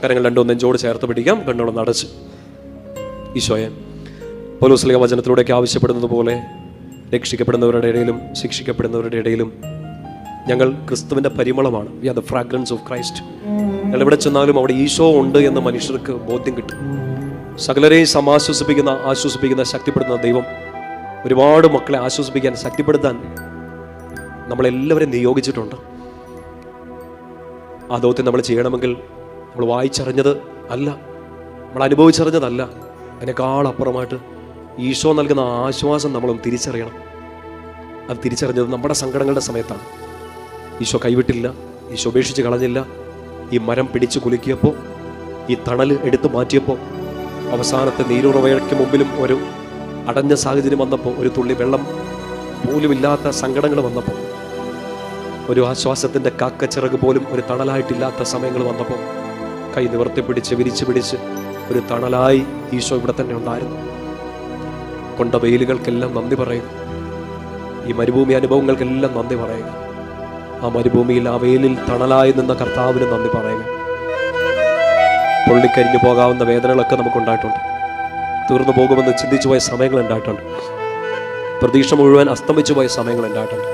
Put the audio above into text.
കരങ്ങൾ രണ്ടും നെഞ്ചോട് ചേർത്ത് പിടിക്കാം. കണ്ണുകളൊന്ന് അടച്ച്. ഈശോയെ, പൗലോസ്ലീഹ വചനത്തിലൂടെയൊക്കെ ആവശ്യപ്പെടുന്നത് പോലെ രക്ഷിക്കപ്പെടുന്നവരുടെ ഇടയിലും ശിക്ഷിക്കപ്പെടുന്നവരുടെ ഇടയിലും ഞങ്ങൾ ക്രിസ്തുവിൻ്റെ പരിമളമാണ്. We are the fragrance of Christ. ഞങ്ങൾ എവിടെ ചെന്നാലും അവിടെ ഈശോ ഉണ്ട് എന്ന് മനുഷ്യർക്ക് ബോധ്യം കിട്ടും. സകലരെയും ആശ്വസിപ്പിക്കുന്ന ശക്തിപ്പെടുത്തുന്ന ദൈവം ഒരുപാട് മക്കളെ ആശ്വസിപ്പിക്കാൻ, ശക്തിപ്പെടുത്താൻ നമ്മളെല്ലാവരെയും നിയോഗിച്ചിട്ടുണ്ട്. ആ ദൗത്യം നമ്മൾ ചെയ്യണമെങ്കിൽ നമ്മൾ വായിച്ചറിഞ്ഞത് അല്ല, നമ്മൾ അനുഭവിച്ചറിഞ്ഞതല്ല, അതിനേക്കാൾ അപ്പുറമായിട്ട് ഈശോ നൽകുന്ന ആശ്വാസം നമ്മളൊന്ന് തിരിച്ചറിയണം. അത് തിരിച്ചറിഞ്ഞത് നമ്മുടെ സങ്കടങ്ങളുടെ സമയത്താണ്. ഈശോ കൈവിട്ടില്ല, ഈശോ ഉപേക്ഷിച്ച് കളഞ്ഞില്ല. ഈ മരം പിടിച്ച് കുലുക്കിയപ്പോൾ, ഈ തണൽ എടുത്തു മാറ്റിയപ്പോൾ, അവസാനത്തെ നീരുറവയ്ക്ക് മുമ്പിലും ഒരു അടഞ്ഞ സാഹചര്യം വന്നപ്പോൾ, ഒരു തുള്ളി വെള്ളം പോലുമില്ലാത്ത സങ്കടങ്ങൾ വന്നപ്പോൾ, ഒരു ആശ്വാസത്തിൻ്റെ കാക്കച്ചിറക് പോലും ഒരു തണലായിട്ടില്ലാത്ത സമയങ്ങൾ വന്നപ്പോൾ, കൈ നിവർത്തി പിടിച്ച് വിരിച്ച് പിടിച്ച് ഒരു തണലായി ഈശോ ഇവിടെ തന്നെ ഉണ്ടായിരുന്നു. കൊണ്ട വെയിലുകൾക്കെല്ലാം നന്ദി പറയുക. ഈ മരുഭൂമി അനുഭവങ്ങൾക്കെല്ലാം നന്ദി പറയുക. ആ മരുഭൂമിയിൽ, ആ വെയിലിൽ തണലായി നിന്ന കർത്താവിന് നന്ദി പറയുക. പൊള്ളിക്കരിഞ്ഞു പോകാവുന്ന വേദനകളൊക്കെ നമുക്കുണ്ടായിട്ടുണ്ട്. തീർന്നു പോകുമെന്ന് ചിന്തിച്ചു പോയ സമയങ്ങൾ ഉണ്ടായിട്ടുണ്ട്. പ്രതീക്ഷ മുഴുവൻ അസ്തമിച്ചു പോയ സമയങ്ങൾ ഉണ്ടായിട്ടുണ്ട്.